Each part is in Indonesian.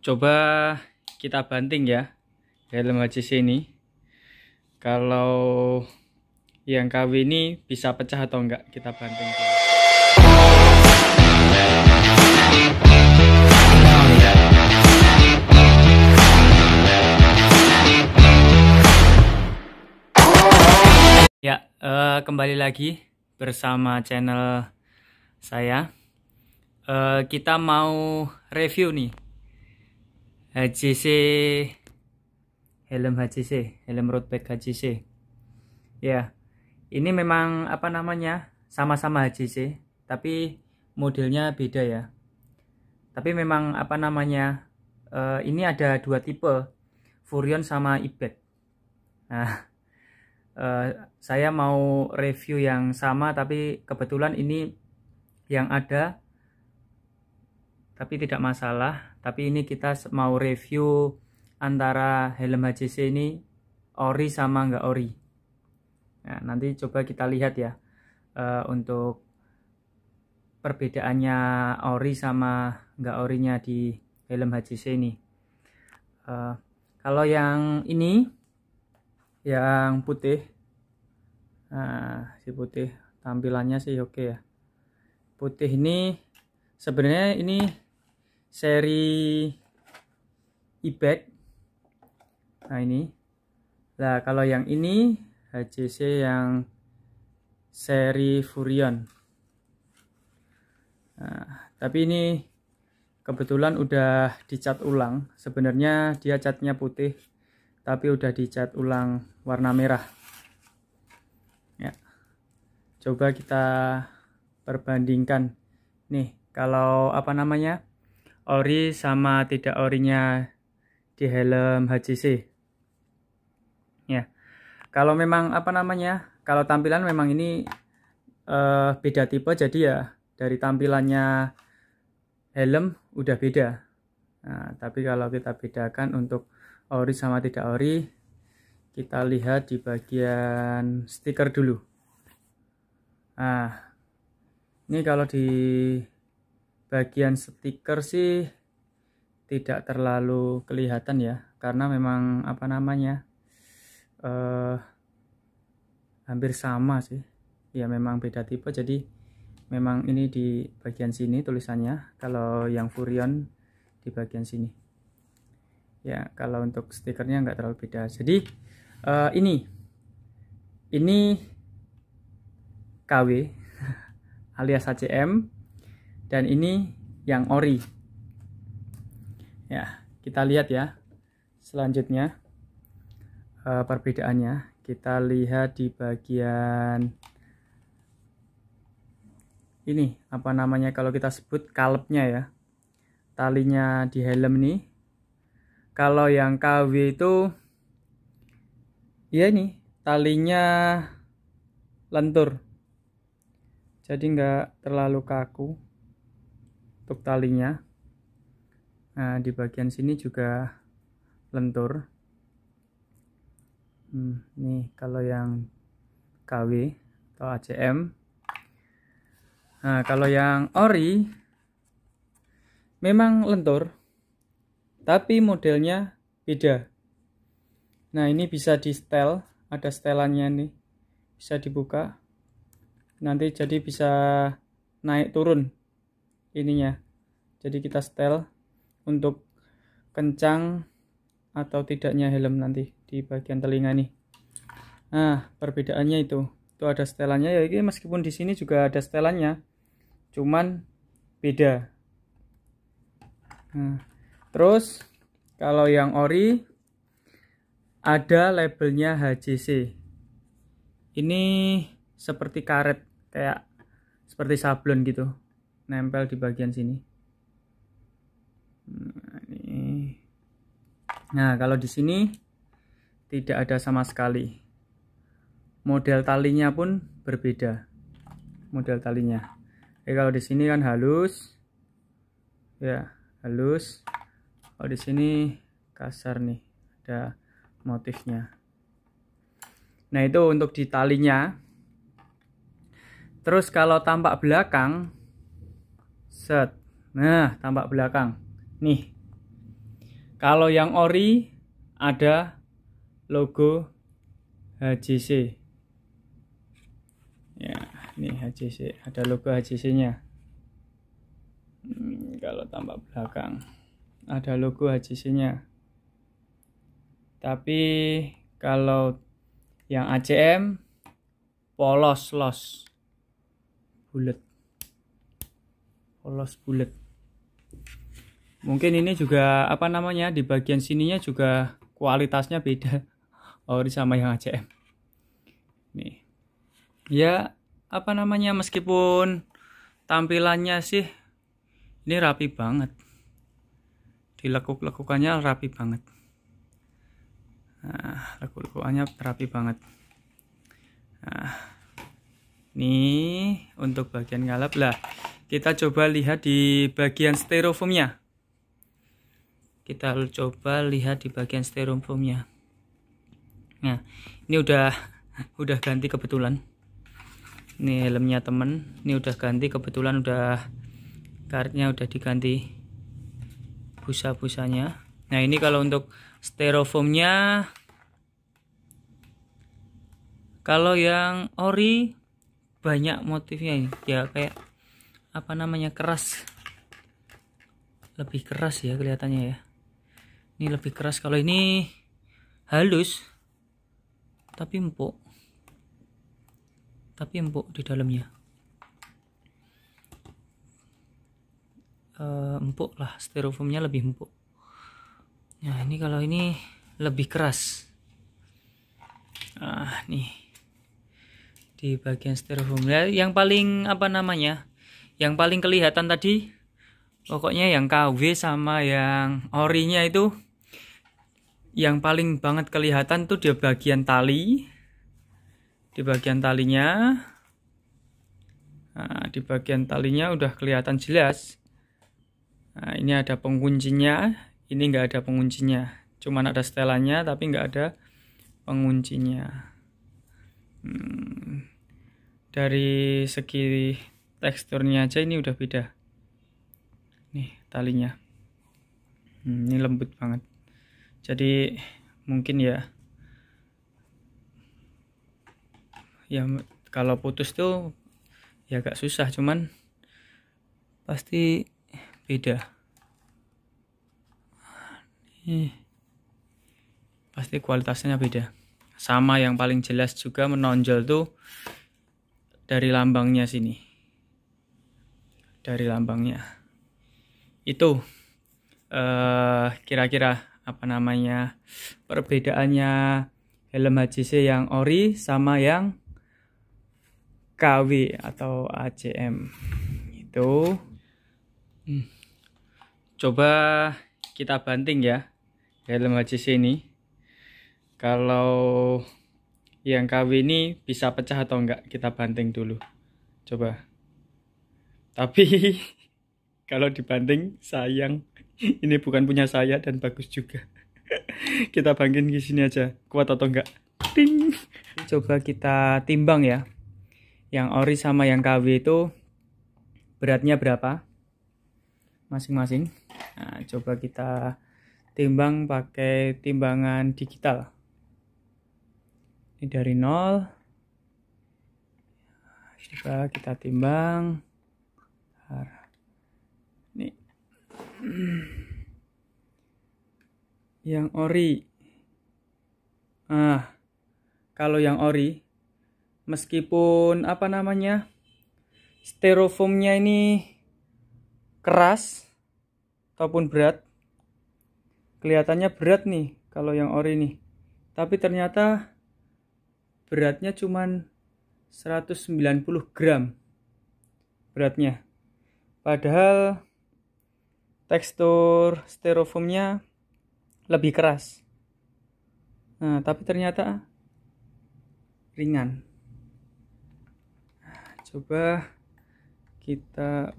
Coba kita banting ya helm HCC ini. Kalau yang KW ini bisa pecah atau enggak, kita banting. Ya, kembali lagi bersama channel saya. Kita mau review nih HCC, helm HCC, helm road bike HCC. Ya, ini memang sama-sama HCC, tapi modelnya beda ya. Tapi memang ini ada dua tipe, Furion sama E-Bike. Nah, saya mau review yang sama, tapi kebetulan ini yang ada, tapi tidak masalah. Tapi ini kita mau review antara helm HCC ini ori sama nggak ori. Nah, nanti coba kita lihat ya untuk perbedaannya ori sama nggak orinya di helm HCC ini. Kalau yang ini, yang putih, nah si putih tampilannya sih oke ya. Putih ini sebenarnya ini seri E-Bike. Nah ini, nah kalau yang ini HCC yang seri Furion. Nah, tapi ini kebetulan udah dicat ulang. Sebenarnya dia catnya putih, tapi udah dicat ulang warna merah. Ya, coba kita perbandingkan nih, kalau ori sama tidak orinya di helm HCC. Ya, kalau memang kalau tampilan memang ini beda tipe, jadi ya dari tampilannya helm udah beda. Nah, tapi kalau kita bedakan untuk ori sama tidak ori, kita lihat di bagian stiker dulu. Nah, ini kalau di bagian stiker sih tidak terlalu kelihatan ya, karena memang hampir sama sih ya, memang beda tipe, jadi memang ini di bagian sini tulisannya, kalau yang Furion di bagian sini ya. Kalau untuk stikernya nggak terlalu beda. Jadi ini KW alias HCM, dan ini yang ori ya. Kita lihat ya selanjutnya perbedaannya. Kita lihat di bagian ini kalau kita sebut kalepnya ya, talinya di helm ini. Kalau yang KW itu ya ini talinya lentur, jadi nggak terlalu kaku untuk talinya. Nah, di bagian sini juga lentur. Nih kalau yang KW atau ACM. Nah, kalau yang ori memang lentur, tapi modelnya beda. Nah, ini bisa di setel, ada setelannya nih, bisa dibuka. Nanti jadi bisa naik turun ininya. Jadi kita setel untuk kencang atau tidaknya helm nanti di bagian telinga nih. Nah, perbedaannya itu ada setelannya ya. Ini meskipun di sini juga ada setelannya, cuman beda. Nah, terus kalau yang ori ada labelnya HCC. Ini seperti karet, kayak seperti sablon gitu, nempel di bagian sini. Nah, kalau di sini tidak ada sama sekali. Model talinya pun berbeda. Model talinya. Kalau di sini kan halus. Ya, halus. Kalau di sini kasar nih, ada motifnya. Nah, itu untuk di talinya. Terus kalau tampak belakang, set. Nah, tampak belakang. Nih. Kalau yang ori ada logo HJC. Ya, ini HJC, ada logo HJC-nya. Kalau tampak belakang ada logo HJC-nya. Tapi kalau yang ACM polos bulat. Polos bulat. Mungkin ini juga apa namanya, di bagian sininya juga kualitasnya beda ori sama yang ACM. Nih. Ya, apa namanya, meskipun tampilannya sih ini rapi banget. Dilekuk-lekukannya rapi banget. Nah, lekuk-lekukannya rapi banget. Nah, ini untuk bagian ngalap lah. Kita coba lihat di bagian styrofoamnya. Kita coba lihat di bagian styrofoamnya. Nah, ini udah ganti kebetulan. Ini helmnya temen, ini udah ganti kebetulan, udah karetnya udah diganti busa-busanya. Nah, ini kalau untuk styrofoamnya, kalau yang ori banyak motifnya ya, kayak apa namanya, keras, lebih keras ya kelihatannya ya. Ini lebih keras, kalau ini halus tapi empuk di dalamnya. Empuk lah, styrofoamnya lebih empuk. Nah, ini kalau ini lebih keras. Nah, nih di bagian styrofoam ya, yang paling apa namanya, yang paling kelihatan tadi pokoknya yang KW sama yang orinya itu, yang paling banget kelihatan tuh di bagian tali, di bagian talinya. Nah, di bagian talinya udah kelihatan jelas. Nah, ini ada penguncinya, ini enggak ada penguncinya, cuman ada setelannya tapi enggak ada penguncinya. Dari segi teksturnya aja ini udah beda. Nih talinya, ini lembut banget. Jadi mungkin ya kalau putus tuh ya agak susah, cuman pasti beda. Pasti kualitasnya beda. Sama yang paling jelas juga menonjol tuh dari lambangnya sini. Dari lambangnya itu kira-kira apa namanya perbedaannya helm HJC yang ori sama yang KW atau ACM itu. Coba kita banting ya helm HJC ini. Kalau yang KW ini bisa pecah atau enggak, kita banting dulu. Coba. Tapi kalau dibanting sayang, ini bukan punya saya dan bagus juga. Kita banting di sini aja, kuat atau enggak. Ding. Coba kita timbang ya. Yang ori sama yang KW itu beratnya berapa masing-masing. Nah, coba kita timbang pakai timbangan digital. Ini dari 0. Coba kita timbang. Nih. Yang ori. Nah, kalau yang ori, meskipun apa namanya, styrofoamnya ini keras ataupun berat, kelihatannya berat nih kalau yang ori nih, tapi ternyata beratnya cuman 190 gram beratnya, padahal tekstur styrofoamnya lebih keras. Nah, tapi ternyata ringan. Nah, coba kita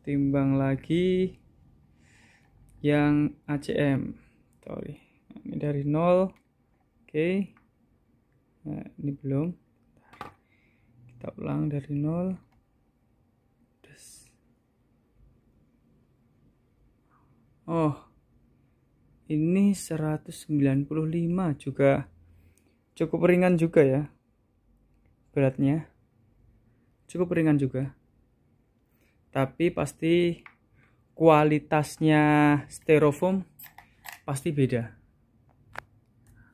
timbang lagi yang ACM. Sorry. Ini dari 0. Oke. Nah, ini belum. Kita ulang dari 0. Oh. Ini 195 juga cukup ringan juga ya. Beratnya cukup ringan juga. Tapi pasti kualitasnya styrofoam pasti beda.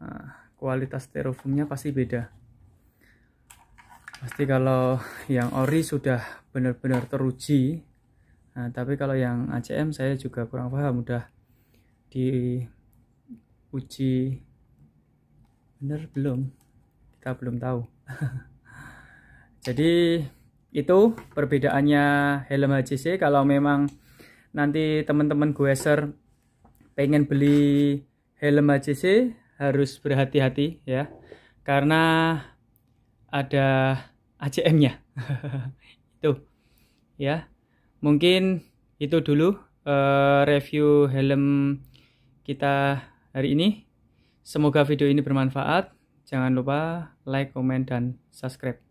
Nah, kualitas styrofoamnya pasti beda. Pasti kalau yang ori sudah benar-benar teruji. Nah, tapi kalau yang ACM saya juga kurang paham, udah diuji benar belum? Kita belum tahu. Jadi itu perbedaannya helm HCC. Kalau memang nanti teman-teman goeser pengen beli helm HCC harus berhati-hati ya, karena ada ACM-nya. Itu ya. Mungkin itu dulu review helm kita hari ini. Semoga video ini bermanfaat. Jangan lupa like, komen, dan subscribe.